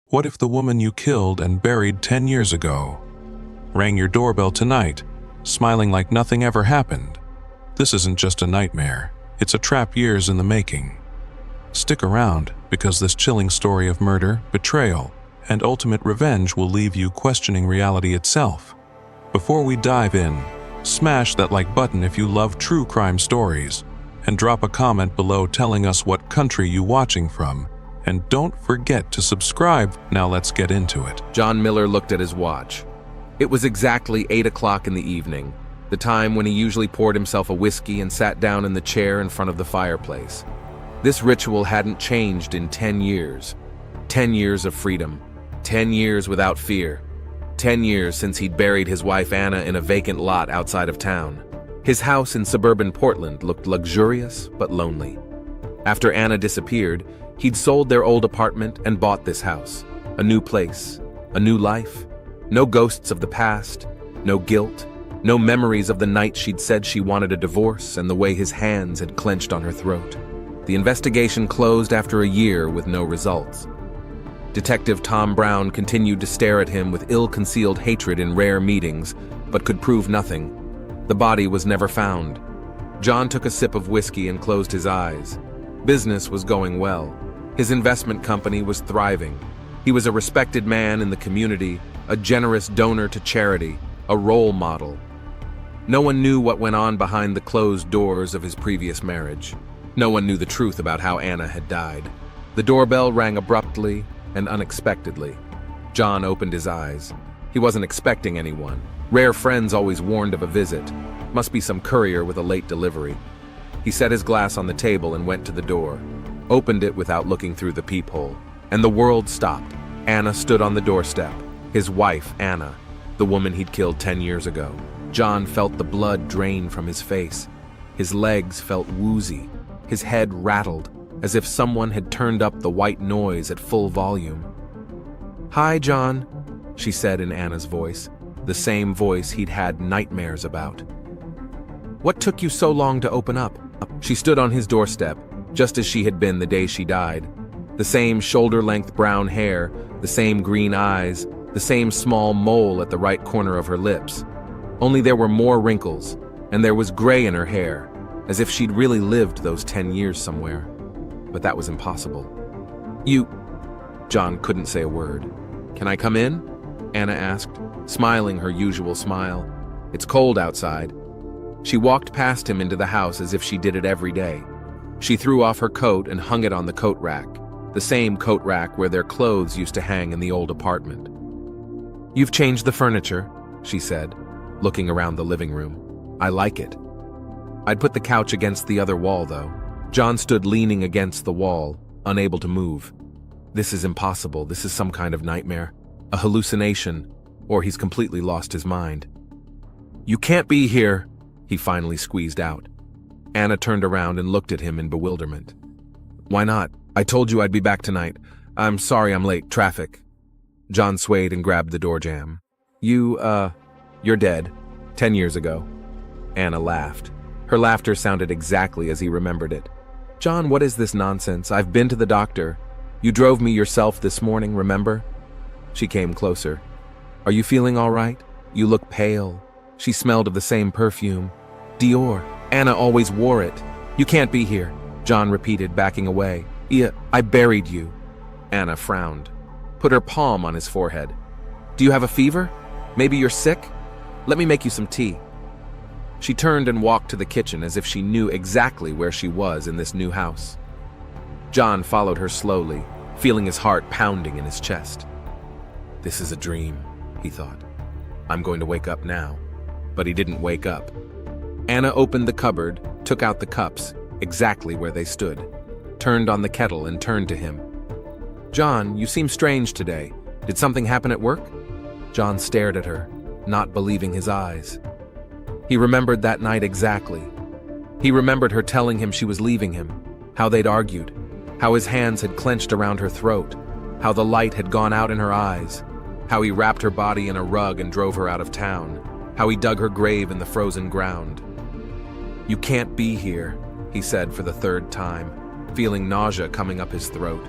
What if the woman you killed and buried 10 years ago rang your doorbell tonight, smiling like nothing ever happened? This isn't just a nightmare, it's a trap years in the making. Stick around, because this chilling story of murder, betrayal, and ultimate revenge will leave you questioning reality itself. Before we dive in, smash that like button if you love true crime stories, and drop a comment below telling us what country you watching from. And don't forget to subscribe. Now let's get into it. John Miller looked at his watch. It was exactly 8 o'clock in the evening, the time when he usually poured himself a whiskey and sat down in the chair in front of the fireplace. This ritual hadn't changed in 10 years. 10 years of freedom. 10 years without fear. 10 years since he'd buried his wife Anna in a vacant lot outside of town. His house in suburban Portland looked luxurious but lonely. After Anna disappeared, he'd sold their old apartment and bought this house. A new place, a new life. No ghosts of the past, no guilt, no memories of the night she'd said she wanted a divorce and the way his hands had clenched on her throat. The investigation closed after a year with no results. Detective Tom Brown continued to stare at him with ill-concealed hatred in rare meetings, but could prove nothing. The body was never found. John took a sip of whiskey and closed his eyes. Business was going well. His investment company was thriving. He was a respected man in the community, a generous donor to charity, a role model. No one knew what went on behind the closed doors of his previous marriage. No one knew the truth about how Anna had died. The doorbell rang abruptly and unexpectedly. John opened his eyes. He wasn't expecting anyone. Rare friends always warned of a visit. Must be some courier with a late delivery. He set his glass on the table and went to the door, opened it without looking through the peephole, and the world stopped. Anna stood on the doorstep. His wife, Anna, the woman he'd killed 10 years ago. John felt the blood drain from his face. His legs felt woozy. His head rattled, as if someone had turned up the white noise at full volume. "Hi, John," she said in Anna's voice, the same voice he'd had nightmares about. "What took you so long to open up?" She stood on his doorstep, just as she had been the day she died. The same shoulder-length brown hair, the same green eyes, the same small mole at the right corner of her lips. Only there were more wrinkles, and there was gray in her hair, as if she'd really lived those 10 years somewhere. But that was impossible. John couldn't say a word. "Can I come in?" Anna asked, smiling her usual smile. "It's cold outside." She walked past him into the house as if she did it every day. She threw off her coat and hung it on the coat rack, the same coat rack where their clothes used to hang in the old apartment. "You've changed the furniture," she said, looking around the living room. "I like it." I'd put the couch against the other wall, though. John stood leaning against the wall, unable to move. This is impossible. This is some kind of nightmare. A hallucination, or he's completely lost his mind. "You can't be here," he finally squeezed out. Anna turned around and looked at him in bewilderment. "Why not? I told you I'd be back tonight. I'm sorry I'm late. Traffic." John swayed and grabbed the door jamb. You're dead. 10 years ago." Anna laughed. Her laughter sounded exactly as he remembered it. "John, what is this nonsense? I've been to the doctor. You drove me yourself this morning, remember?" She came closer. "Are you feeling all right? You look pale." She smelled of the same perfume. Dior. Anna always wore it. "You can't be here," John repeated, backing away. "Yeah, I buried you." Anna frowned, put her palm on his forehead. "Do you have a fever? Maybe you're sick? Let me make you some tea." She turned and walked to the kitchen as if she knew exactly where she was in this new house. John followed her slowly, feeling his heart pounding in his chest. "This is a dream," he thought. "I'm going to wake up now." But he didn't wake up. Anna opened the cupboard, took out the cups, exactly where they stood, turned on the kettle and turned to him. "John, you seem strange today. Did something happen at work?" John stared at her, not believing his eyes. He remembered that night exactly. He remembered her telling him she was leaving him, how they'd argued, how his hands had clenched around her throat, how the light had gone out in her eyes, how he wrapped her body in a rug and drove her out of town, how he dug her grave in the frozen ground. "You can't be here," he said for the third time, feeling nausea coming up his throat.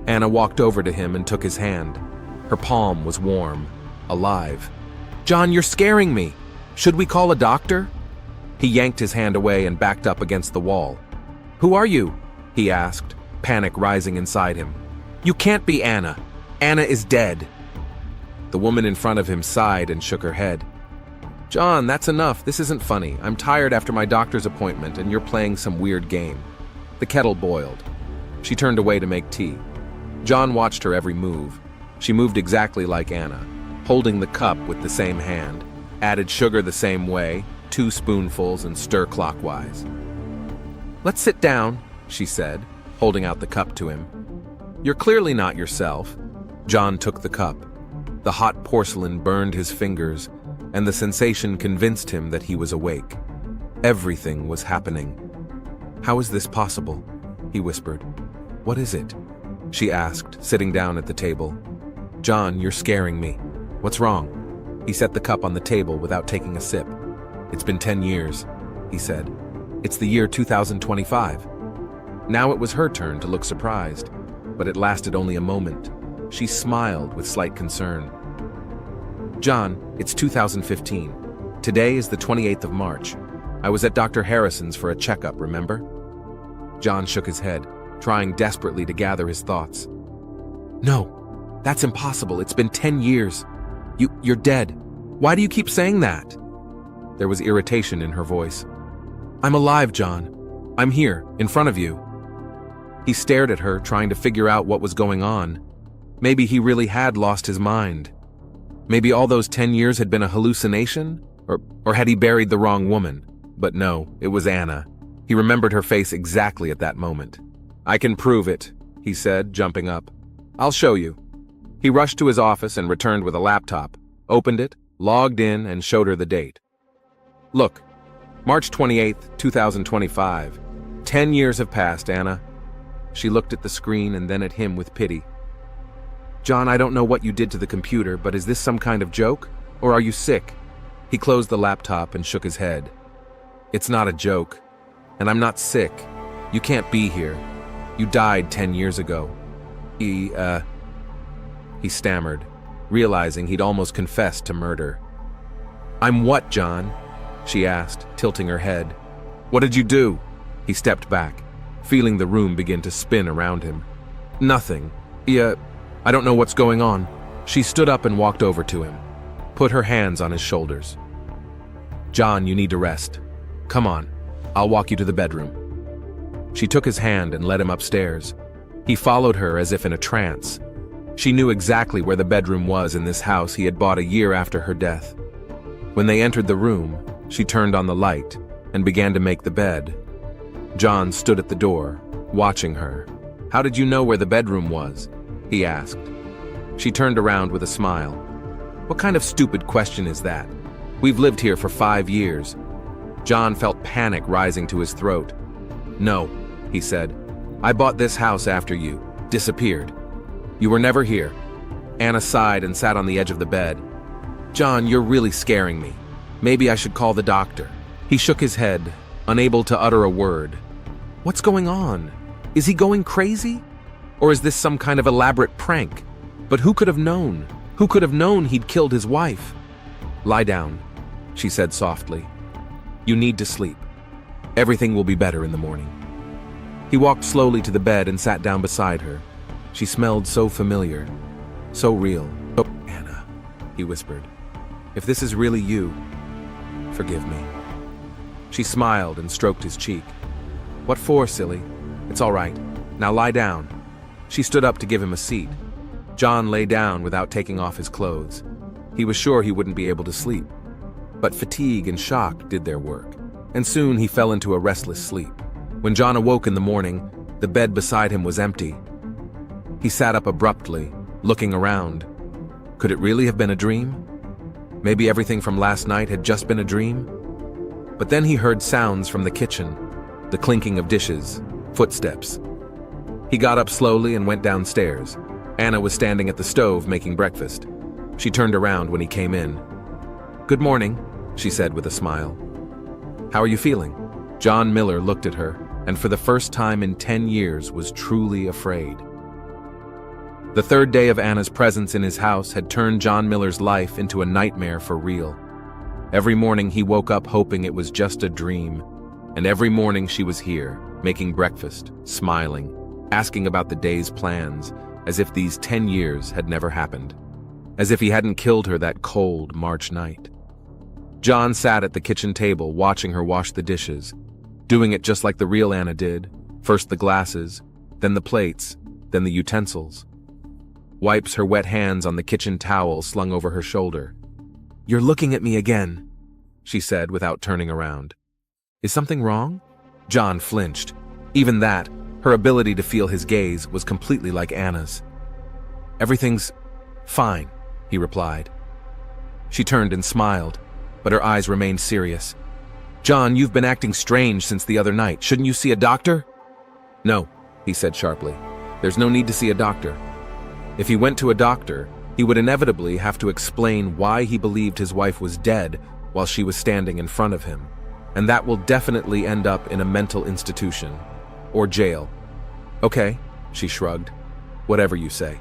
Anna walked over to him and took his hand. Her palm was warm, alive. "John, you're scaring me. Should we call a doctor?" He yanked his hand away and backed up against the wall. "Who are you?" he asked, panic rising inside him. "You can't be Anna. Anna is dead." The woman in front of him sighed and shook her head. "John, that's enough. This isn't funny. I'm tired after my doctor's appointment and you're playing some weird game." The kettle boiled. She turned away to make tea. John watched her every move. She moved exactly like Anna, holding the cup with the same hand, added sugar the same way, 2 spoonfuls, and stir clockwise. "Let's sit down," she said, holding out the cup to him. "You're clearly not yourself." John took the cup. The hot porcelain burned his fingers, and the sensation convinced him that he was awake. Everything was happening. "How is this possible?" he whispered. "What is it?" she asked, sitting down at the table. "John, you're scaring me. What's wrong?" He set the cup on the table without taking a sip. "It's been 10 years, he said. "It's the year 2025. Now it was her turn to look surprised, but it lasted only a moment. She smiled with slight concern. "John, it's 2015. Today is the 28th of March. I was at Dr. Harrison's for a checkup, remember?" John shook his head, trying desperately to gather his thoughts. "No, that's impossible. It's been 10 years. You're dead. Why do you keep saying that?" There was irritation in her voice. "I'm alive, John. I'm here, in front of you." He stared at her, trying to figure out what was going on. Maybe he really had lost his mind. Maybe all those 10 years had been a hallucination? Or had he buried the wrong woman? But no, it was Anna. He remembered her face exactly at that moment. "I can prove it," he said, jumping up. "I'll show you." He rushed to his office and returned with a laptop, opened it, logged in, and showed her the date. "Look, March 28th, 2025. 10 years have passed, Anna." She looked at the screen and then at him with pity. "John, I don't know what you did to the computer, but is this some kind of joke? Or are you sick?" He closed the laptop and shook his head. "It's not a joke. And I'm not sick. You can't be here. You died 10 years ago." He stammered, realizing he'd almost confessed to murder. "I'm what, John?" she asked, tilting her head. "What did you do?" He stepped back, feeling the room begin to spin around him. "Nothing. I don't know what's going on." She stood up and walked over to him, put her hands on his shoulders. "John, you need to rest. Come on, I'll walk you to the bedroom." She took his hand and led him upstairs. He followed her as if in a trance. She knew exactly where the bedroom was in this house he had bought a year after her death. When they entered the room, she turned on the light and began to make the bed. John stood at the door, watching her. "How did you know where the bedroom was?" he asked. She turned around with a smile. "What kind of stupid question is that? We've lived here for 5 years. John felt panic rising to his throat. "No," he said. "I bought this house after you disappeared. You were never here." Anna sighed and sat on the edge of the bed. "John, you're really scaring me. Maybe I should call the doctor." He shook his head, unable to utter a word. What's going on? Is he going crazy? Or is this some kind of elaborate prank? But who could have known? Who could have known he'd killed his wife? "Lie down," she said softly. "You need to sleep. Everything will be better in the morning." He walked slowly to the bed and sat down beside her. She smelled so familiar, so real. "Oh, Anna," he whispered. "If this is really you, forgive me." She smiled and stroked his cheek. "What for, silly? It's all right. Now lie down." She stood up to give him a seat. John lay down without taking off his clothes. He was sure he wouldn't be able to sleep. But fatigue and shock did their work, and soon he fell into a restless sleep. When John awoke in the morning, the bed beside him was empty. He sat up abruptly, looking around. Could it really have been a dream? Maybe everything from last night had just been a dream? But then he heard sounds from the kitchen, the clinking of dishes, footsteps. He got up slowly and went downstairs. Anna was standing at the stove making breakfast. She turned around when he came in. "Good morning," she said with a smile. "How are you feeling?" John Miller looked at her, and for the first time in 10 years was truly afraid. The third day of Anna's presence in his house had turned John Miller's life into a nightmare for real. Every morning he woke up hoping it was just a dream, and every morning she was here, making breakfast, smiling, asking about the day's plans, as if these 10 years had never happened, as if he hadn't killed her that cold March night. John sat at the kitchen table watching her wash the dishes, doing it just like the real Anna did, first the glasses, then the plates, then the utensils. Wipes her wet hands on the kitchen towel slung over her shoulder. "You're looking at me again," she said without turning around. "Is something wrong?" John flinched. Even that, her ability to feel his gaze, was completely like Anna's. "Everything's fine," he replied. She turned and smiled, but her eyes remained serious. "John, you've been acting strange since the other night. Shouldn't you see a doctor?" "No," he said sharply. "There's no need to see a doctor." If he went to a doctor, he would inevitably have to explain why he believed his wife was dead while she was standing in front of him, and that will definitely end up in a mental institution or jail. "Okay," she shrugged. "Whatever you say.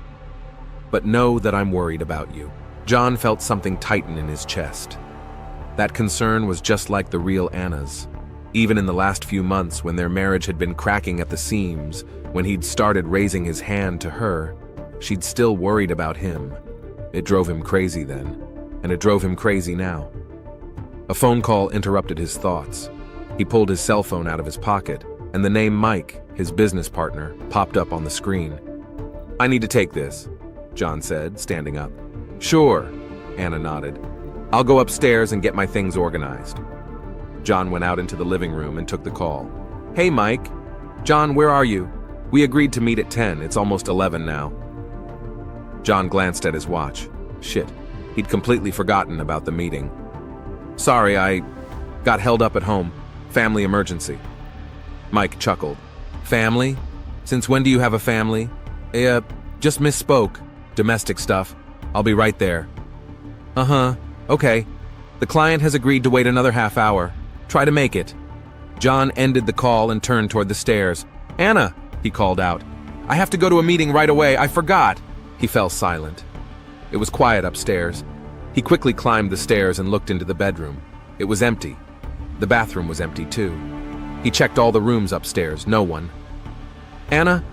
But know that I'm worried about you." John felt something tighten in his chest. That concern was just like the real Anna's. Even in the last few months, when their marriage had been cracking at the seams, when he'd started raising his hand to her, she'd still worried about him. It drove him crazy then, and it drove him crazy now. A phone call interrupted his thoughts. He pulled his cell phone out of his pocket, and the name Mike, his business partner, popped up on the screen. "I need to take this," John said, standing up. "Sure," Anna nodded. "I'll go upstairs and get my things organized." John went out into the living room and took the call. "Hey, Mike. John, where are you? We agreed to meet at 10. It's almost 11 now." John glanced at his watch. Shit, he'd completely forgotten about the meeting. "Sorry, I got held up at home. Family emergency." Mike chuckled. "Family? Since when do you have a family?" Just misspoke. Domestic stuff. I'll be right there." "Uh-huh. Okay. The client has agreed to wait another half hour. Try to make it." John ended the call and turned toward the stairs. "Anna," he called out. "I have to go to a meeting right away. I forgot." He fell silent. It was quiet upstairs. He quickly climbed the stairs and looked into the bedroom. It was empty. The bathroom was empty too. He checked all the rooms upstairs. No one. "Anna?"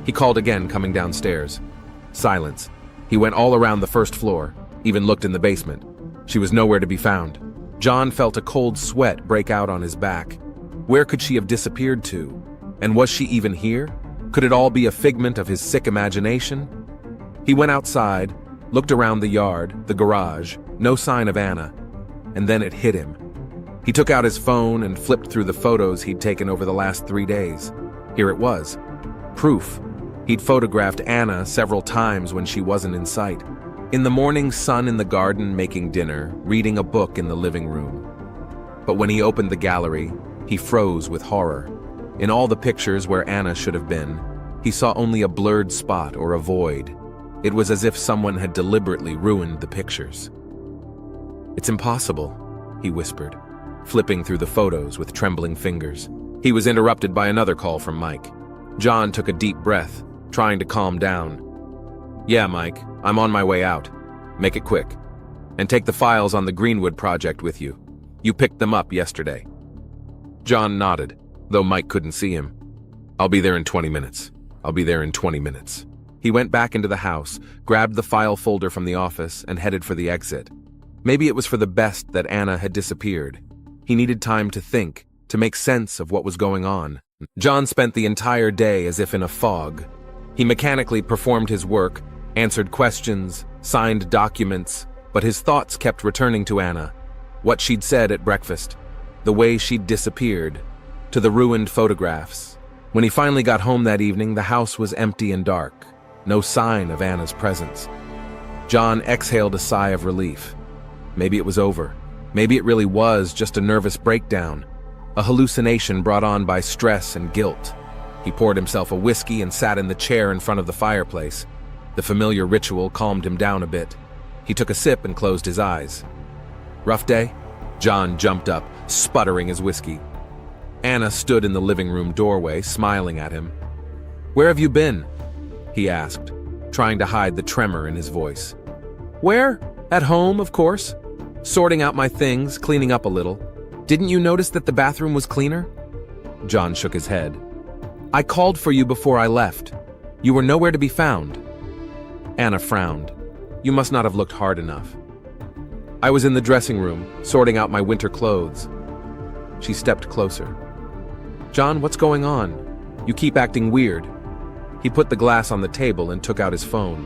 He called again, coming downstairs. Silence. He went all around the first floor, even looked in the basement. She was nowhere to be found. John felt a cold sweat break out on his back. Where could she have disappeared to? And was she even here? Could it all be a figment of his sick imagination? He went outside, looked around the yard, the garage, no sign of Anna, and then it hit him. He took out his phone and flipped through the photos he'd taken over the last 3 days. Here it was. Proof. He'd photographed Anna several times when she wasn't in sight. In the morning sun in the garden making dinner, reading a book in the living room. But when he opened the gallery, he froze with horror. In all the pictures where Anna should have been, he saw only a blurred spot or a void. It was as if someone had deliberately ruined the pictures. "It's impossible," he whispered, flipping through the photos with trembling fingers. He was interrupted by another call from Mike. John took a deep breath, trying to calm down. "Yeah, Mike, I'm on my way out. Make it quick. And take the files on the Greenwood project with you. You picked them up yesterday." John nodded, though Mike couldn't see him. "I'll be there in 20 minutes. I'll be there in 20 minutes. He went back into the house, grabbed the file folder from the office, and headed for the exit. Maybe it was for the best that Anna had disappeared. He needed time to think, to make sense of what was going on. John spent the entire day as if in a fog. He mechanically performed his work, answered questions, signed documents, but his thoughts kept returning to Anna, what she'd said at breakfast, the way she'd disappeared, to the ruined photographs. When he finally got home that evening, the house was empty and dark. No sign of Anna's presence. John exhaled a sigh of relief. Maybe it was over. Maybe it really was just a nervous breakdown, a hallucination brought on by stress and guilt. He poured himself a whiskey and sat in the chair in front of the fireplace. The familiar ritual calmed him down a bit. He took a sip and closed his eyes. "Rough day?" John jumped up, sputtering his whiskey. Anna stood in the living room doorway, smiling at him. "Where have you been?" he asked, trying to hide the tremor in his voice. "Where? At home, of course. Sorting out my things, cleaning up a little. Didn't you notice that the bathroom was cleaner?" John shook his head. "I called for you before I left. You were nowhere to be found." Anna frowned. "You must not have looked hard enough." "I was in the dressing room, sorting out my winter clothes." She stepped closer. "John, what's going on? You keep acting weird." He put the glass on the table and took out his phone.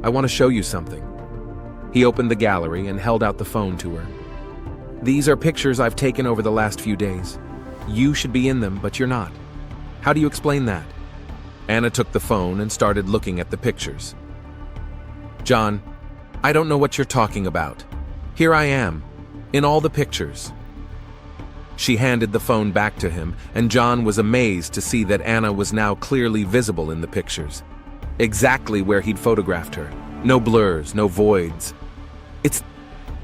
"I want to show you something." He opened the gallery and held out the phone to her. "These are pictures I've taken over the last few days. You should be in them, but you're not. How do you explain that?" Anna took the phone and started looking at the pictures. "John, I don't know what you're talking about. Here I am, in all the pictures." She handed the phone back to him, and John was amazed to see that Anna was now clearly visible in the pictures. Exactly where he'd photographed her. No blurs, no voids.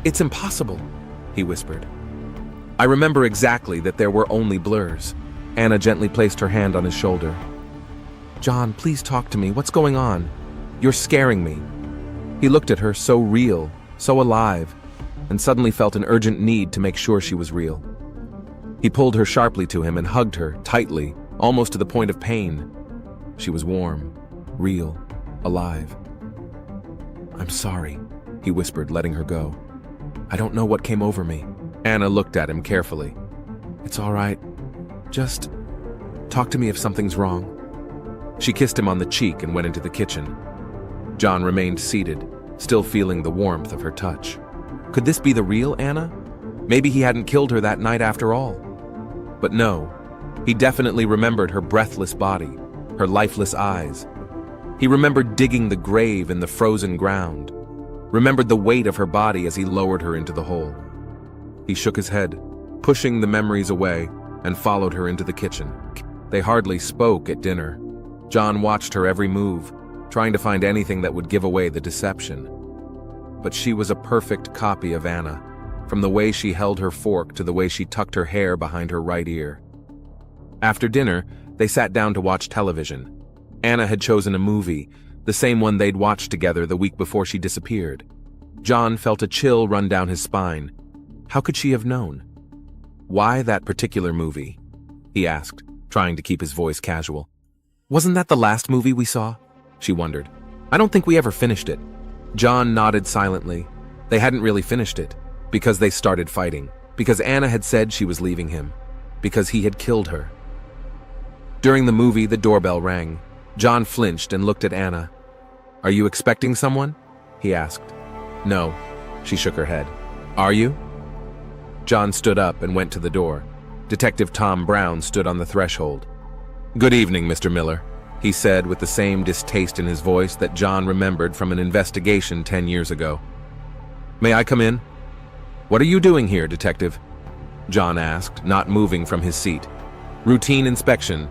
It's impossible," he whispered. "I remember exactly that there were only blurs." Anna gently placed her hand on his shoulder. "John, please talk to me. What's going on? You're scaring me." He looked at her, so real, so alive, and suddenly felt an urgent need to make sure she was real. He pulled her sharply to him and hugged her, tightly, almost to the point of pain. She was warm, real, alive. "I'm sorry," he whispered, letting her go. "I don't know what came over me." Anna looked at him carefully. "It's all right. Just talk to me if something's wrong." She kissed him on the cheek and went into the kitchen. John remained seated, still feeling the warmth of her touch. Could this be the real Anna? Maybe he hadn't killed her that night after all. But no, he definitely remembered her breathless body, her lifeless eyes. He remembered digging the grave in the frozen ground, remembered the weight of her body as he lowered her into the hole. He shook his head, pushing the memories away, and followed her into the kitchen. They hardly spoke at dinner. John watched her every move, trying to find anything that would give away the deception. But she was a perfect copy of Anna, from the way she held her fork to the way she tucked her hair behind her right ear. After dinner, they sat down to watch television. Anna had chosen a movie, the same one they'd watched together the week before she disappeared. John felt a chill run down his spine. How could she have known? "Why that particular movie?" he asked, trying to keep his voice casual. "Wasn't that the last movie we saw?" she wondered. "I don't think we ever finished it." John nodded silently. They hadn't really finished it, because they started fighting, because Anna had said she was leaving him, because he had killed her. During the movie, the doorbell rang. John flinched and looked at Anna. "Are you expecting someone?" he asked. "No," she shook her head. "Are you?" John stood up and went to the door. Detective Tom Brown stood on the threshold. "Good evening, Mr. Miller," he said with the same distaste in his voice that John remembered from an investigation 10 years ago. "May I come in?" "What are you doing here, Detective?" John asked, not moving from his seat. "Routine inspection.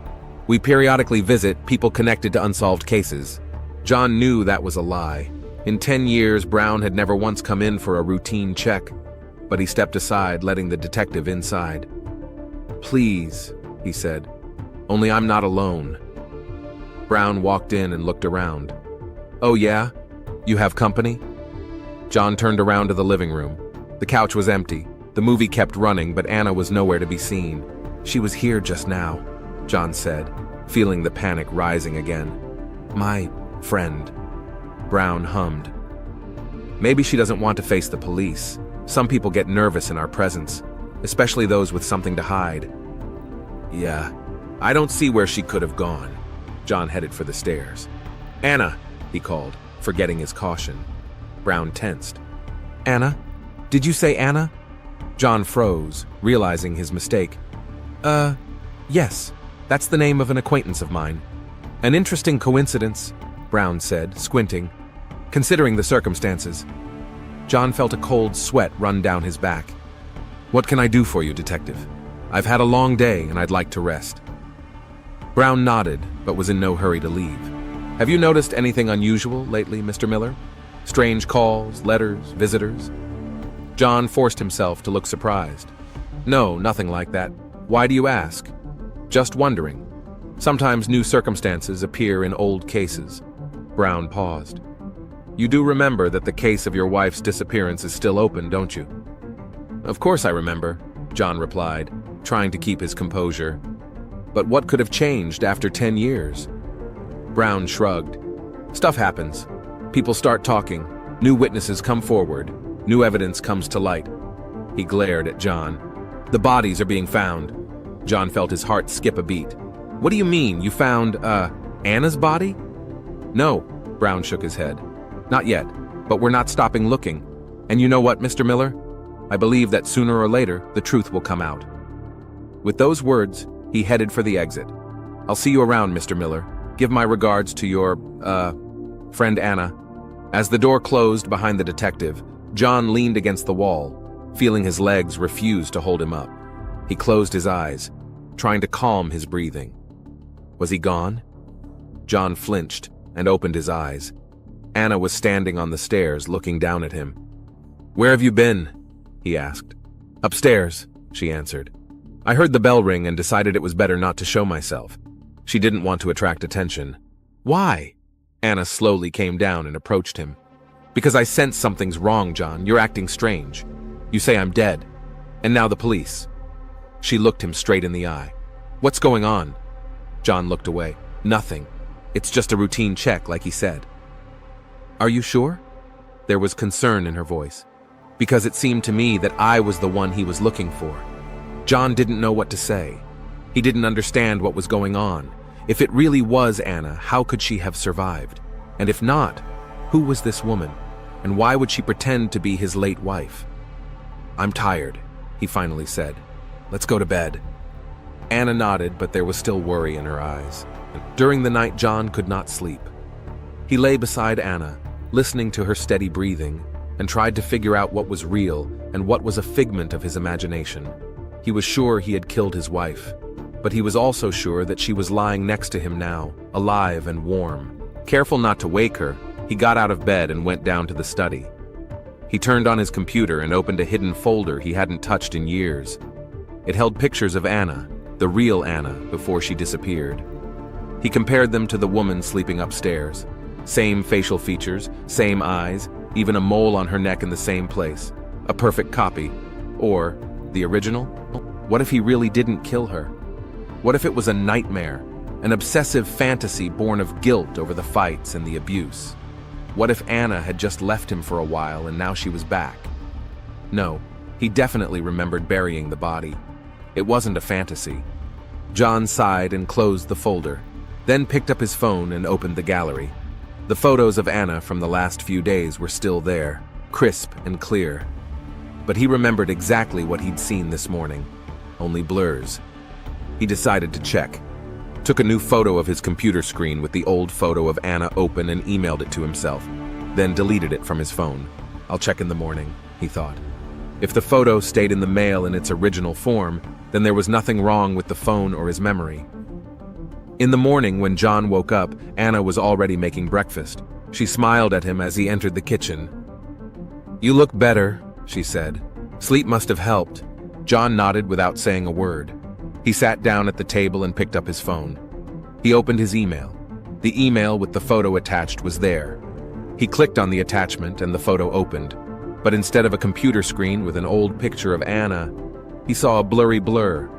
We periodically visit people connected to unsolved cases." John knew that was a lie. In 10 years, Brown had never once come in for a routine check, but he stepped aside, letting the detective inside. "Please," he said, "only I'm not alone." Brown walked in and looked around. "Oh yeah? You have company?" John turned around to the living room. The couch was empty. The movie kept running, but Anna was nowhere to be seen. "She was here just now," John said, feeling the panic rising again. "My friend," Brown hummed. "Maybe she doesn't want to face the police. Some people get nervous in our presence, especially those with something to hide." "Yeah, I don't see where she could have gone." John headed for the stairs. "Anna," he called, forgetting his caution. Brown tensed. "Anna? Did you say Anna?" John froze, realizing his mistake. Yes. That's the name of an acquaintance of mine." "An interesting coincidence," Brown said, squinting, "considering the circumstances." John felt a cold sweat run down his back. "What can I do for you, Detective? I've had a long day and I'd like to rest." Brown nodded, but was in no hurry to leave. "Have you noticed anything unusual lately, Mr. Miller? Strange calls, letters, visitors?" John forced himself to look surprised. "No, nothing like that. Why do you ask?" "Just wondering. Sometimes new circumstances appear in old cases." Brown paused. You do remember that the case of your wife's disappearance is still open, don't you? Of course I remember, John replied, trying to keep his composure. But what could have changed after 10 years? Brown shrugged. Stuff happens. People start talking. New witnesses come forward. New evidence comes to light. He glared at John. The bodies are being found. John felt his heart skip a beat. What do you mean, you found, Anna's body? No, Brown shook his head. Not yet, but we're not stopping looking. And you know what, Mr. Miller? I believe that sooner or later, the truth will come out. With those words, he headed for the exit. I'll see you around, Mr. Miller. Give my regards to your, friend Anna. As the door closed behind the detective, John leaned against the wall, feeling his legs refuse to hold him up. He closed his eyes, trying to calm his breathing. Was he gone? John flinched and opened his eyes. Anna was standing on the stairs, looking down at him. Where have you been? He asked. Upstairs, she answered. I heard the bell ring and decided it was better not to show myself. She didn't want to attract attention. Why? Anna slowly came down and approached him. Because I sense something's wrong, John. You're acting strange. You say I'm dead. And now the police. She looked him straight in the eye. What's going on? John looked away. Nothing. It's just a routine check, like he said. Are you sure? There was concern in her voice. Because it seemed to me that I was the one he was looking for. John didn't know what to say. He didn't understand what was going on. If it really was Anna, how could she have survived? And if not, who was this woman? And why would she pretend to be his late wife? I'm tired, he finally said. Let's go to bed. Anna nodded, but there was still worry in her eyes. During the night, John could not sleep. He lay beside Anna, listening to her steady breathing, and tried to figure out what was real and what was a figment of his imagination. He was sure he had killed his wife, but he was also sure that she was lying next to him now, alive and warm. Careful not to wake her, he got out of bed and went down to the study. He turned on his computer and opened a hidden folder he hadn't touched in years. It held pictures of Anna, the real Anna, before she disappeared. He compared them to the woman sleeping upstairs. Same facial features, same eyes, even a mole on her neck in the same place. A perfect copy. Or the original? What if he really didn't kill her? What if it was a nightmare, an obsessive fantasy born of guilt over the fights and the abuse? What if Anna had just left him for a while and now she was back? No, he definitely remembered burying the body. It wasn't a fantasy. John sighed and closed the folder, then picked up his phone and opened the gallery. The photos of Anna from the last few days were still there, crisp and clear. But he remembered exactly what he'd seen this morning, only blurs. He decided to check. Took a new photo of his computer screen with the old photo of Anna open and emailed it to himself, then deleted it from his phone. I'll check in the morning, he thought. If the photo stayed in the mail in its original form, then there was nothing wrong with the phone or his memory. In the morning, when John woke up, Anna was already making breakfast. She smiled at him as he entered the kitchen. You look better, she said. Sleep must have helped. John nodded without saying a word. He sat down at the table and picked up his phone. He opened his email. The email with the photo attached was there. He clicked on the attachment and the photo opened. But instead of a computer screen with an old picture of Anna, he saw a blurry blur.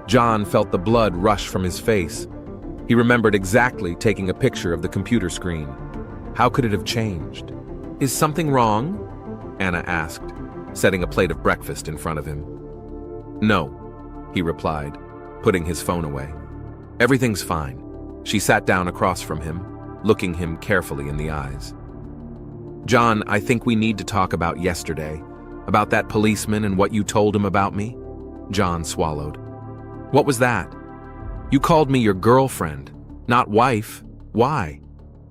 John felt the blood rush from his face. He remembered exactly taking a picture of the computer screen. How could it have changed? Is something wrong? Anna asked, setting a plate of breakfast in front of him. No, he replied, putting his phone away. Everything's fine. She sat down across from him, looking him carefully in the eyes. John, I think we need to talk about yesterday, about that policeman and what you told him about me. John swallowed. What was that? You called me your girlfriend, not wife. Why?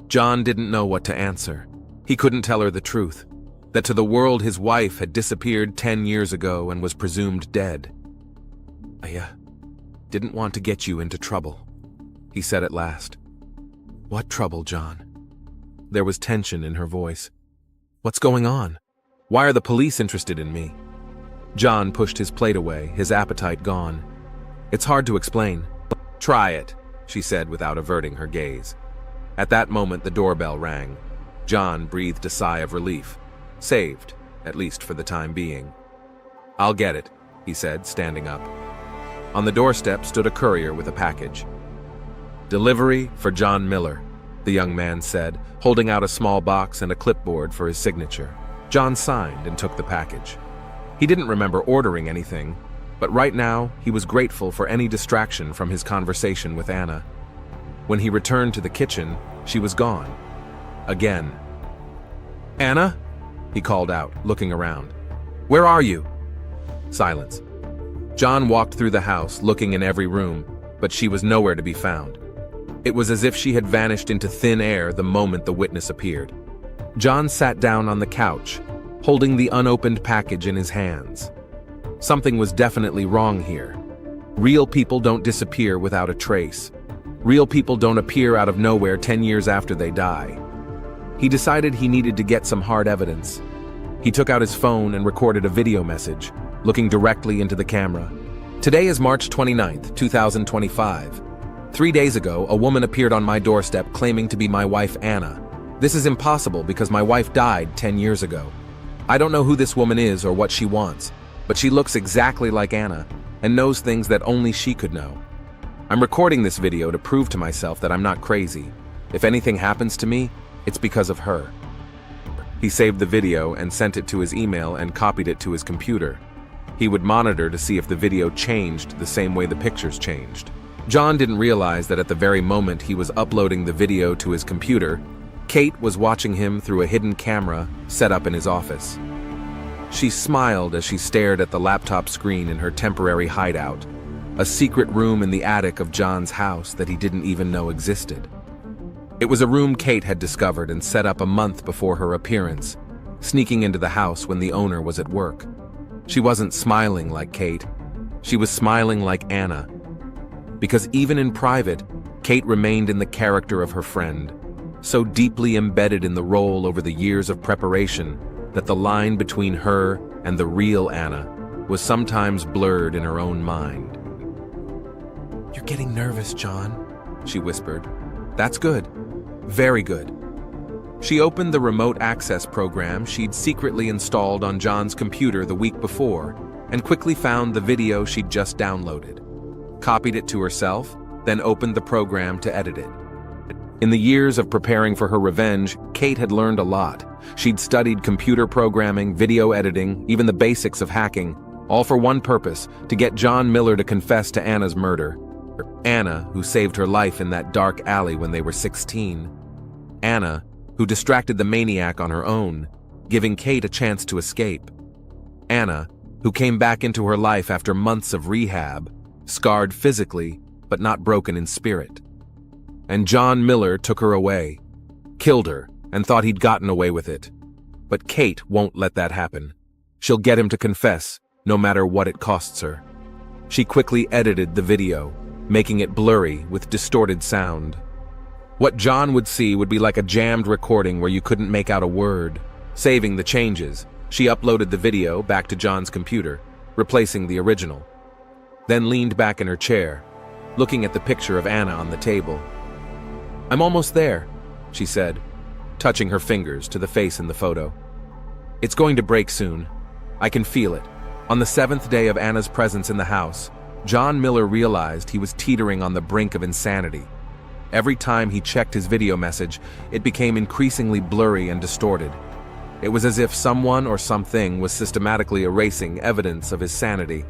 John didn't know what to answer. He couldn't tell her the truth, that to the world his wife had disappeared 10 years ago and was presumed dead. I didn't want to get you into trouble, he said at last. What trouble, John? There was tension in her voice. What's going on? Why are the police interested in me? John pushed his plate away, his appetite gone. It's hard to explain. Try it, she said without averting her gaze. At that moment, the doorbell rang. John breathed a sigh of relief. Saved, at least for the time being. "I'll get it," he said, standing up. On the doorstep stood a courier with a package. "Delivery for John Miller," the young man said, holding out a small box and a clipboard for his signature. John signed and took the package. He didn't remember ordering anything, but right now he was grateful for any distraction from his conversation with Anna. When he returned to the kitchen, she was gone. Again. "Anna?" he called out, looking around. "Where are you?" Silence. John walked through the house, looking in every room, but she was nowhere to be found. It was as if she had vanished into thin air the moment the witness appeared. John sat down on the couch, holding the unopened package in his hands. Something was definitely wrong here. Real people don't disappear without a trace. Real people don't appear out of nowhere 10 years after they die. He decided he needed to get some hard evidence. He took out his phone and recorded a video message, looking directly into the camera. "Today is March 29th, 2025. 3 days ago, a woman appeared on my doorstep claiming to be my wife Anna. This is impossible because my wife died 10 years ago. I don't know who this woman is or what she wants, but she looks exactly like Anna and knows things that only she could know. I'm recording this video to prove to myself that I'm not crazy. If anything happens to me, it's because of her." He saved the video and sent it to his email and copied it to his computer. He would monitor to see if the video changed the same way the pictures changed. John didn't realize that at the very moment he was uploading the video to his computer, Kate was watching him through a hidden camera set up in his office. She smiled as she stared at the laptop screen in her temporary hideout, a secret room in the attic of John's house that he didn't even know existed. It was a room Kate had discovered and set up a month before her appearance, sneaking into the house when the owner was at work. She wasn't smiling like Kate. She was smiling like Anna. Because even in private, Kate remained in the character of her friend, so deeply embedded in the role over the years of preparation that the line between her and the real Anna was sometimes blurred in her own mind. "You're getting nervous, John," she whispered. "That's good. Very good." She opened the remote access program she'd secretly installed on John's computer the week before and quickly found the video she'd just downloaded. Copied it to herself, then opened the program to edit it. In the years of preparing for her revenge, Kate had learned a lot. She'd studied computer programming, video editing, even the basics of hacking, all for one purpose: to get John Miller to confess to Anna's murder. Anna, who saved her life in that dark alley when they were 16. Anna, who distracted the maniac on her own, giving Kate a chance to escape. Anna, who came back into her life after months of rehab, scarred physically, but not broken in spirit. And John Miller took her away, killed her, and thought he'd gotten away with it. But Kate won't let that happen. She'll get him to confess, no matter what it costs her. She quickly edited the video, making it blurry with distorted sound. What John would see would be like a jammed recording where you couldn't make out a word. Saving the changes, she uploaded the video back to John's computer, replacing the original. Then leaned back in her chair, looking at the picture of Anna on the table. "I'm almost there," she said, touching her fingers to the face in the photo. "It's going to break soon. I can feel it." On the 7th day of Anna's presence in the house, John Miller realized he was teetering on the brink of insanity. Every time he checked his video message, it became increasingly blurry and distorted. It was as if someone or something was systematically erasing evidence of his sanity.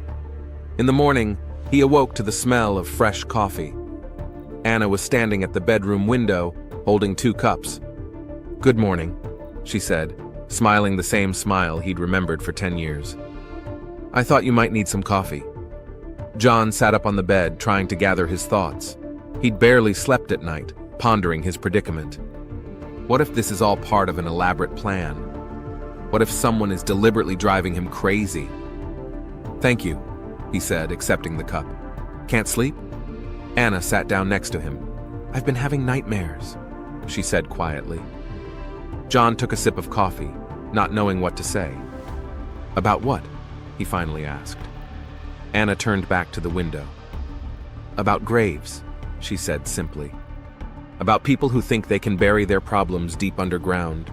In the morning, he awoke to the smell of fresh coffee. Anna was standing at the bedroom window, holding 2 cups. "Good morning," she said, smiling the same smile he'd remembered for 10 years. "I thought you might need some coffee." John sat up on the bed, trying to gather his thoughts. He'd barely slept at night, pondering his predicament. What if this is all part of an elaborate plan? What if someone is deliberately driving him crazy? "Thank you," he said, accepting the cup. "Can't sleep?" Anna sat down next to him. "I've been having nightmares," she said quietly. John took a sip of coffee, not knowing what to say. "About what?" he finally asked. Anna turned back to the window. "About graves," she said simply. about people who think they can bury their problems deep underground.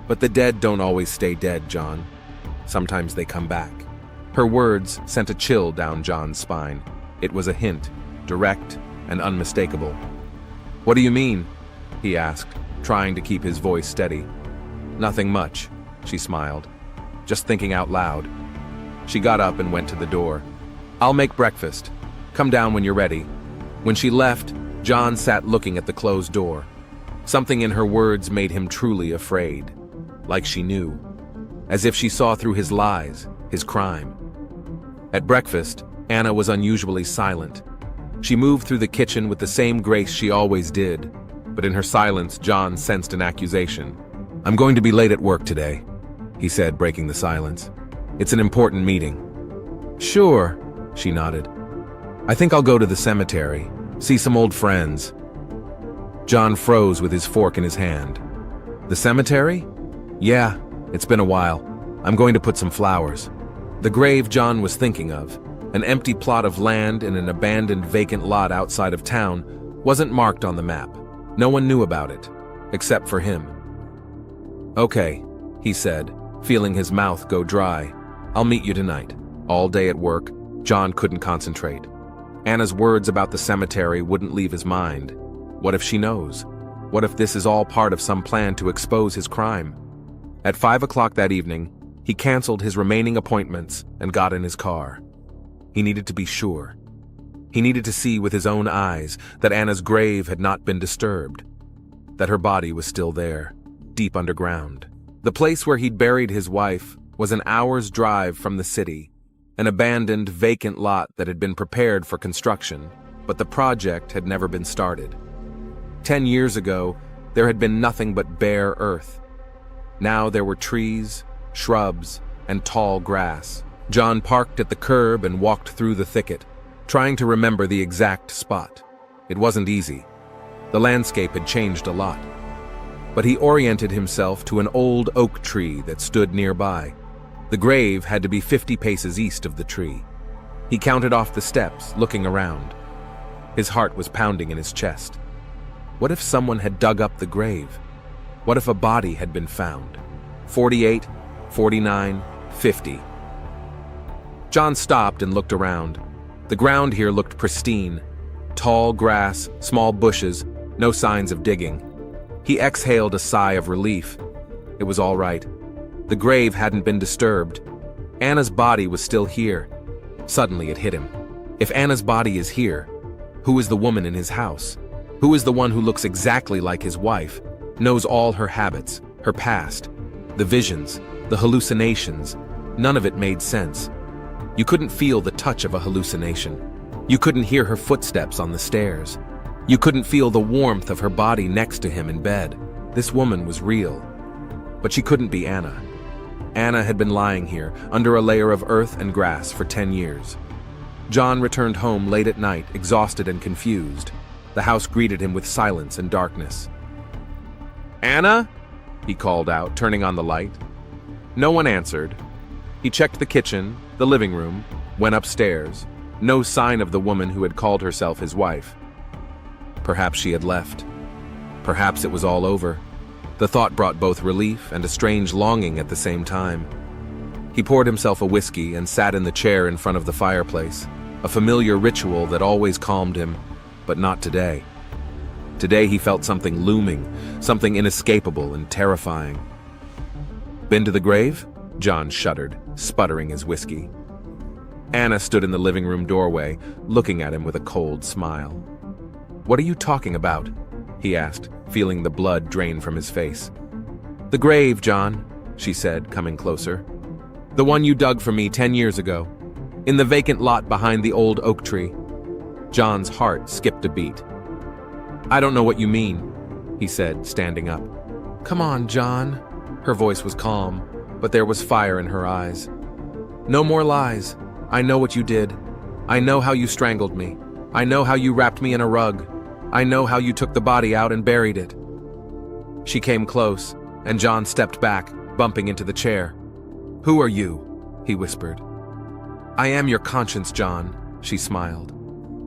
But the dead don't always stay dead, John. Sometimes they come back. Her words sent a chill down John's spine. It was a hint, direct and unmistakable. "What do you mean?" he asked, trying to keep his voice steady. "Nothing much," she smiled. "Just thinking out loud." She got up and went to the door. "I'll make breakfast. Come down when you're ready." When she left, John sat looking at the closed door. Something in her words made him truly afraid. Like she knew. As if she saw through his lies, his crime. At breakfast, Anna was unusually silent. She moved through the kitchen with the same grace she always did, but in her silence, John sensed an accusation. "I'm going to be late at work today," he said, breaking the silence. "It's an important meeting." "Sure," she nodded. "I think I'll go to the cemetery, see some old friends." John froze with his fork in his hand. "The cemetery?" "Yeah, it's been a while. I'm going to put some flowers." The grave John was thinking of, an empty plot of land in an abandoned vacant lot outside of town, wasn't marked on the map. No one knew about it, except for him. "Okay," he said, feeling his mouth go dry. "I'll meet you tonight." All day at work, John couldn't concentrate. Anna's words about the cemetery wouldn't leave his mind. What if she knows? What if this is all part of some plan to expose his crime? At 5 o'clock that evening, he canceled his remaining appointments and got in his car. He needed to be sure. He needed to see with his own eyes that Anna's grave had not been disturbed, that her body was still there, deep underground. The place where he'd buried his wife was an hour's drive from the city, an abandoned, vacant lot that had been prepared for construction, but the project had never been started. 10 years ago, there had been nothing but bare earth. Now there were trees, shrubs, and tall grass. John parked at the curb and walked through the thicket, trying to remember the exact spot. It wasn't easy. The landscape had changed a lot. But he oriented himself to an old oak tree that stood nearby. The grave had to be 50 paces east of the tree. He counted off the steps, looking around. His heart was pounding in his chest. What if someone had dug up the grave? What if a body had been found? 48, 49, 50. John stopped and looked around. The ground here looked pristine. Tall grass, small bushes, no signs of digging. He exhaled a sigh of relief. It was all right. The grave hadn't been disturbed. Anna's body was still here. Suddenly it hit him. If Anna's body is here, who is the woman in his house? Who is the one who looks exactly like his wife, knows all her habits, her past, the visions, the hallucinations? None of it made sense. You couldn't feel the touch of a hallucination. You couldn't hear her footsteps on the stairs. You couldn't feel the warmth of her body next to him in bed. This woman was real. But she couldn't be Anna. Anna had been lying here, under a layer of earth and grass, for 10 years. John returned home late at night, exhausted and confused. The house greeted him with silence and darkness. "Anna?" he called out, turning on the light. No one answered. He checked the kitchen, the living room, went upstairs. No sign of the woman who had called herself his wife. Perhaps she had left. Perhaps it was all over. The thought brought both relief and a strange longing at the same time. He poured himself a whiskey and sat in the chair in front of the fireplace, a familiar ritual that always calmed him, but not today. Today he felt something looming, something inescapable and terrifying. "Been to the grave?" John shuddered, sputtering his whiskey. Anna stood in the living room doorway, looking at him with a cold smile. "What are you talking about?" he asked, feeling the blood drain from his face. "The grave, John," she said, coming closer. "The one you dug for me 10 years ago, in the vacant lot behind the old oak tree." John's heart skipped a beat. "I don't know what you mean," he said, standing up. "Come on, John." Her voice was calm, but there was fire in her eyes. "No more lies. I know what you did. I know how you strangled me. I know how you wrapped me in a rug. I know how you took the body out and buried it." She came close, and John stepped back, bumping into the chair. "Who are you?" he whispered. "I am your conscience, John," she smiled.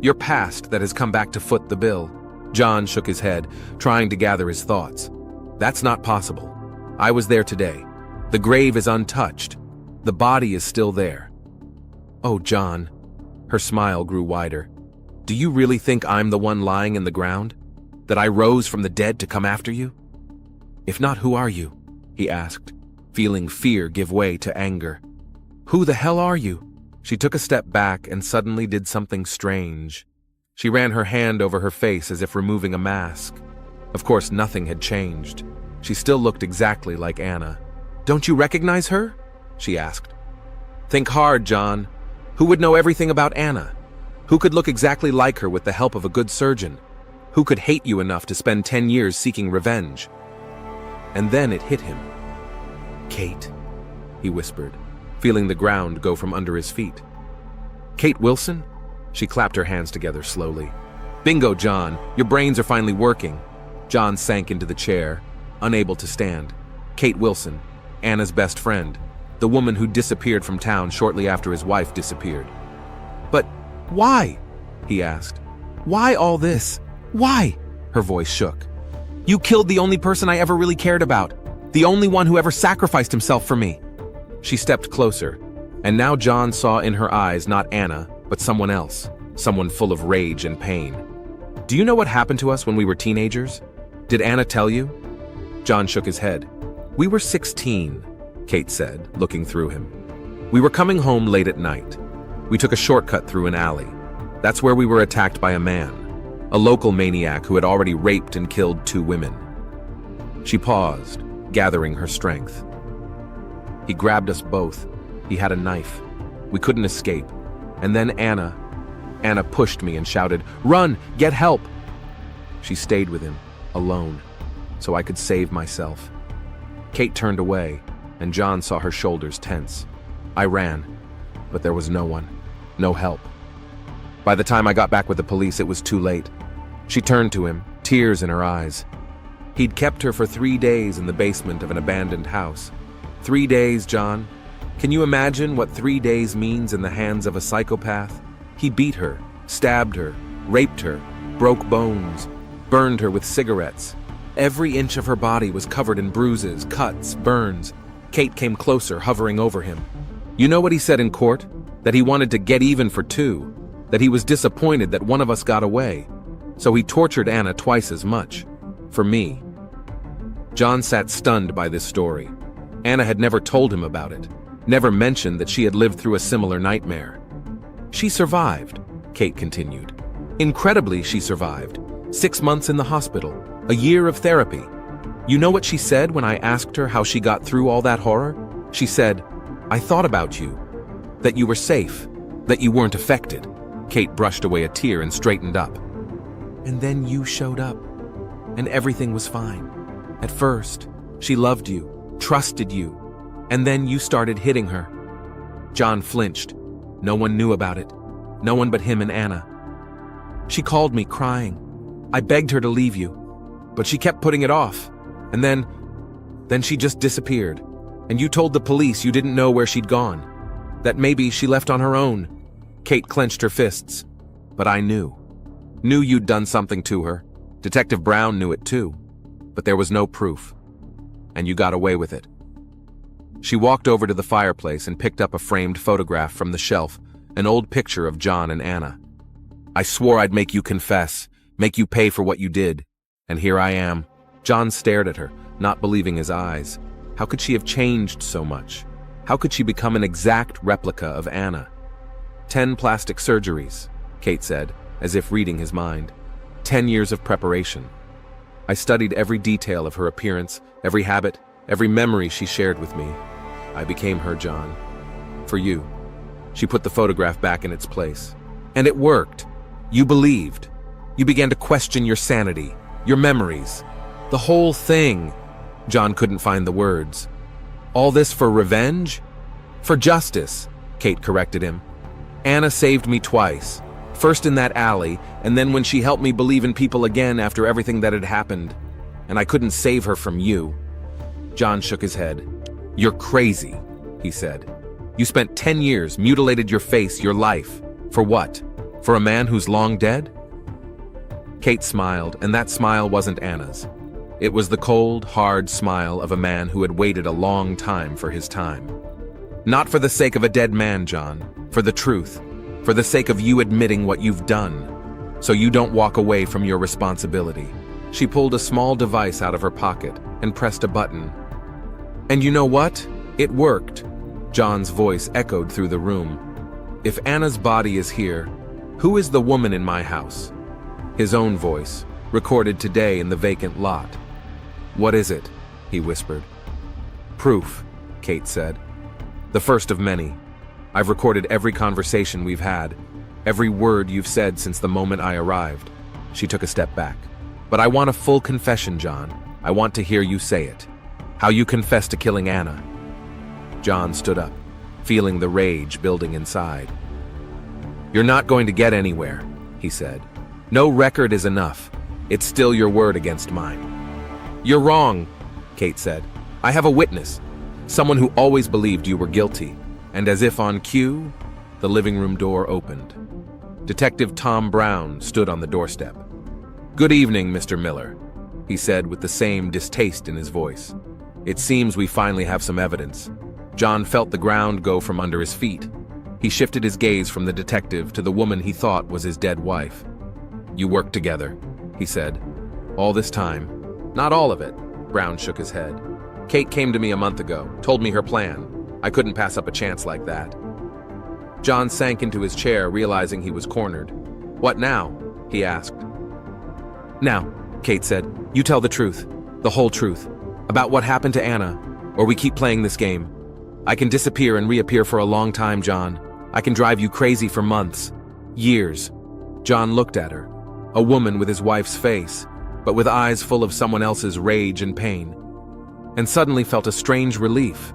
"Your past that has come back to foot the bill. John shook his head, trying to gather his thoughts. That's not possible. I was there today. The grave is untouched. The body is still there. Oh, John. Her smile grew wider. Do you really think I'm the one lying in the ground? That I rose from the dead to come after you? If not, who are you? He asked, feeling fear give way to anger. Who the hell are you? She took a step back and suddenly did something strange. She ran her hand over her face as if removing a mask. Of course, nothing had changed. She still looked exactly like Anna. Don't you recognize her? She asked. Think hard, John. Who would know everything about Anna? Who could look exactly like her with the help of a good surgeon? Who could hate you enough to spend 10 years seeking revenge? And then it hit him. Kate, he whispered, feeling the ground go from under his feet. Kate Wilson? She clapped her hands together slowly. Bingo, John. Your brains are finally working. John sank into the chair, unable to stand. Kate Wilson, Anna's best friend, the woman who disappeared from town shortly after his wife disappeared. But why? He asked. Why all this? Why? Her voice shook. You killed the only person I ever really cared about, the only one who ever sacrificed himself for me. She stepped closer, and now John saw in her eyes not Anna, but someone else, someone full of rage and pain. Do you know what happened to us when we were teenagers? Did Anna tell you? John shook his head. We were 16, Kate said, looking through him. We were coming home late at night. We took a shortcut through an alley. That's where we were attacked by a man, a local maniac who had already raped and killed 2 women. She paused, gathering her strength. He grabbed us both. He had a knife. We couldn't escape. And then Anna pushed me and shouted, "Run! Get help!" She stayed with him, alone, so I could save myself. Kate turned away, and John saw her shoulders tense. I ran, but there was no one, no help. By the time I got back with the police, it was too late. She turned to him, tears in her eyes. He'd kept her for 3 days in the basement of an abandoned house. 3 days, John. Can you imagine what 3 days means in the hands of a psychopath? He beat her, stabbed her, raped her, broke bones, burned her with cigarettes. Every inch of her body was covered in bruises, cuts, burns. Kate came closer, hovering over him. You know what he said in court? That he wanted to get even for 2, that he was disappointed that one of us got away. So he tortured Anna twice as much. For me. John sat stunned by this story. Anna had never told him about it, never mentioned that she had lived through a similar nightmare. She survived, Kate continued. Incredibly, she survived. 6 months in the hospital, a year of therapy. You know what she said when I asked her how she got through all that horror? She said, I thought about you, that you were safe, that you weren't affected. Kate brushed away a tear and straightened up. And then you showed up, and everything was fine. At first, she loved you, trusted you, and then you started hitting her. John flinched. No one knew about it. No one but him and Anna. She called me crying. I begged her to leave you, but she kept putting it off. And then she just disappeared. And you told the police you didn't know where she'd gone, that maybe she left on her own. Kate clenched her fists. But I knew. Knew you'd done something to her. Detective Brown knew it too. But there was no proof. And you got away with it. She walked over to the fireplace and picked up a framed photograph from the shelf, an old picture of John and Anna. I swore I'd make you confess, make you pay for what you did. And here I am. John stared at her, not believing his eyes. How could she have changed so much? How could she become an exact replica of Anna? 10 plastic surgeries, Kate said, as if reading his mind. 10 years of preparation. I studied every detail of her appearance, every habit, every memory she shared with me. I became her, John. For you. She put the photograph back in its place. And it worked. You believed. You began to question your sanity, your memories. The whole thing. John couldn't find the words. All this for revenge? For justice, Kate corrected him. Anna saved me twice. First in that alley, and then when she helped me believe in people again after everything that had happened. And I couldn't save her from you. John shook his head. You're crazy, he said. You spent 10 years, mutilated your face, your life. For what? For a man who's long dead? Kate smiled, and that smile wasn't Anna's. It was the cold, hard smile of a man who had waited a long time for his time. Not for the sake of a dead man, John, for the truth, for the sake of you admitting what you've done, so you don't walk away from your responsibility. She pulled a small device out of her pocket and pressed a button. And you know what? It worked. John's voice echoed through the room. If Anna's body is here, who is the woman in my house? His own voice, recorded today in the vacant lot. What is it? He whispered. Proof, Kate said. The first of many. I've recorded every conversation we've had, every word you've said since the moment I arrived. She took a step back. But I want a full confession, John. I want to hear you say it. How you confessed to killing Anna. John stood up, feeling the rage building inside. You're not going to get anywhere, he said. No record is enough. It's still your word against mine. You're wrong, Kate said. I have a witness, someone who always believed you were guilty. And as if on cue, the living room door opened. Detective Tom Brown stood on the doorstep. Good evening, Mr. Miller, he said with the same distaste in his voice. It seems we finally have some evidence. John felt the ground go from under his feet. He shifted his gaze from the detective to the woman he thought was his dead wife. You worked together, he said. All this time. Not all of it, Brown shook his head. Kate came to me a month ago, told me her plan. I couldn't pass up a chance like that. John sank into his chair, realizing he was cornered. What now? He asked. Now, Kate said, you tell the truth, the whole truth, about what happened to Anna, or we keep playing this game. I can disappear and reappear for a long time, John. I can drive you crazy for months, years. John looked at her, a woman with his wife's face, but with eyes full of someone else's rage and pain, and suddenly felt a strange relief.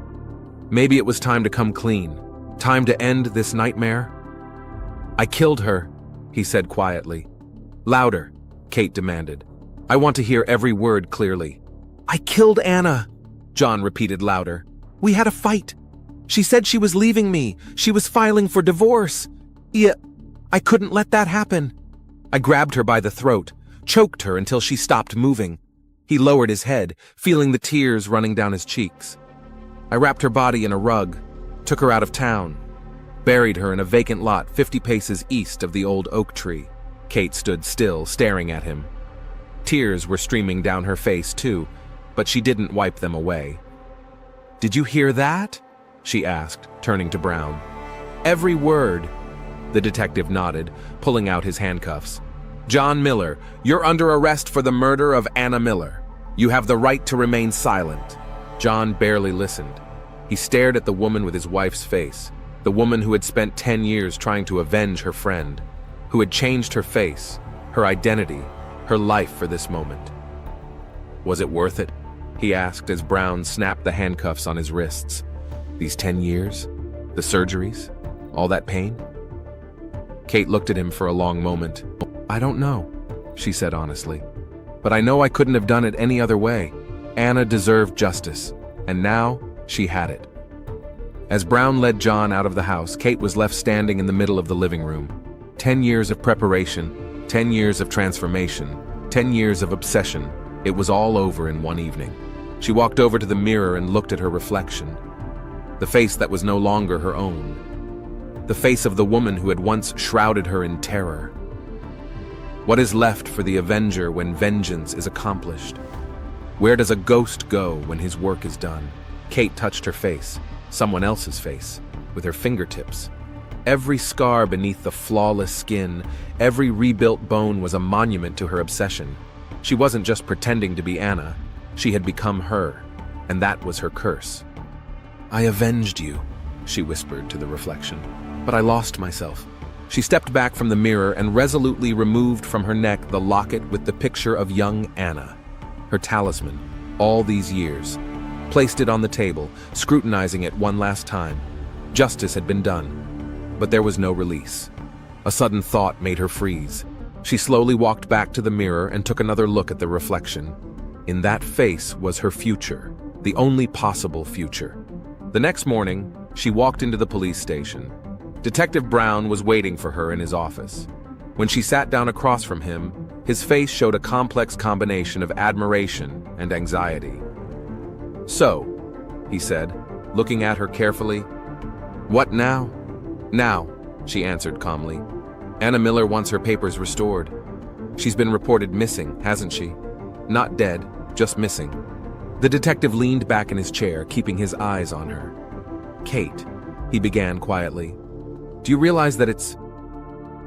Maybe it was time to come clean, time to end this nightmare. I killed her, he said quietly. Louder, Kate demanded. I want to hear every word clearly. I killed Anna, John repeated louder. We had a fight. She said she was leaving me. She was filing for divorce. Yeah, I couldn't let that happen. I grabbed her by the throat, choked her until she stopped moving. He lowered his head, feeling the tears running down his cheeks. I wrapped her body in a rug, took her out of town, buried her in a vacant lot 50 paces east of the old oak tree. Kate stood still, staring at him. Tears were streaming down her face, too, but she didn't wipe them away. Did you hear that? She asked, turning to Brown. Every word. The detective nodded, pulling out his handcuffs. John Miller, you're under arrest for the murder of Anna Miller. You have the right to remain silent. John barely listened. He stared at the woman with his wife's face, the woman who had spent 10 years trying to avenge her friend, who had changed her face, her identity, her life for this moment. Was it worth it? He asked as Brown snapped the handcuffs on his wrists. These 10 years? The surgeries? All that pain? Kate looked at him for a long moment. I don't know, she said honestly. But I know I couldn't have done it any other way. Anna deserved justice, and now she had it. As Brown led John out of the house, Kate was left standing in the middle of the living room. 10 years of preparation, 10 years of transformation, 10 years of obsession. It was all over in one evening. She walked over to the mirror and looked at her reflection. The face that was no longer her own. The face of the woman who had once shrouded her in terror. What is left for the avenger when vengeance is accomplished? Where does a ghost go when his work is done? Kate touched her face, someone else's face, with her fingertips. Every scar beneath the flawless skin, every rebuilt bone was a monument to her obsession. She wasn't just pretending to be Anna. She had become her, and that was her curse. I avenged you, she whispered to the reflection, but I lost myself. She stepped back from the mirror and resolutely removed from her neck the locket with the picture of young Anna, her talisman, all these years, placed it on the table, scrutinizing it one last time. Justice had been done, but there was no release. A sudden thought made her freeze. She slowly walked back to the mirror and took another look at the reflection. In that face was her future, the only possible future. The next morning, she walked into the police station. Detective Brown was waiting for her in his office. When she sat down across from him, His face showed a complex combination of admiration and anxiety. "So," he said, looking at her carefully. "What now?" "Now," she answered calmly. "Anna Miller wants her papers restored. She's been reported missing, hasn't she? Not dead, just missing." The detective leaned back in his chair, keeping his eyes on her. "Kate," he began quietly, "do you realize that it's—"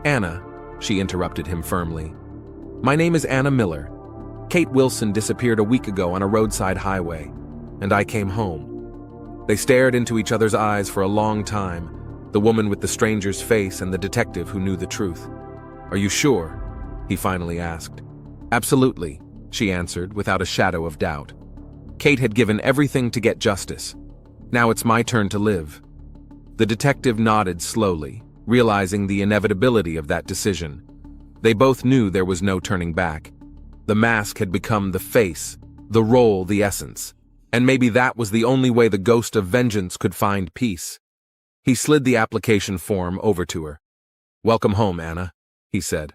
"Anna," she interrupted him firmly. "My name is Anna Miller. Kate Wilson disappeared a week ago on a roadside highway, and I came home." They stared into each other's eyes for a long time, the woman with the stranger's face and the detective who knew the truth. "Are you sure?" he finally asked. "Absolutely," she answered without a shadow of doubt. "Kate had given everything to get justice. Now it's my turn to live." The detective nodded slowly, realizing the inevitability of that decision. They both knew there was no turning back. The mask had become the face, the role the essence, and maybe that was the only way the ghost of vengeance could find peace. He slid the application form over to her. "Welcome home, Anna," he said.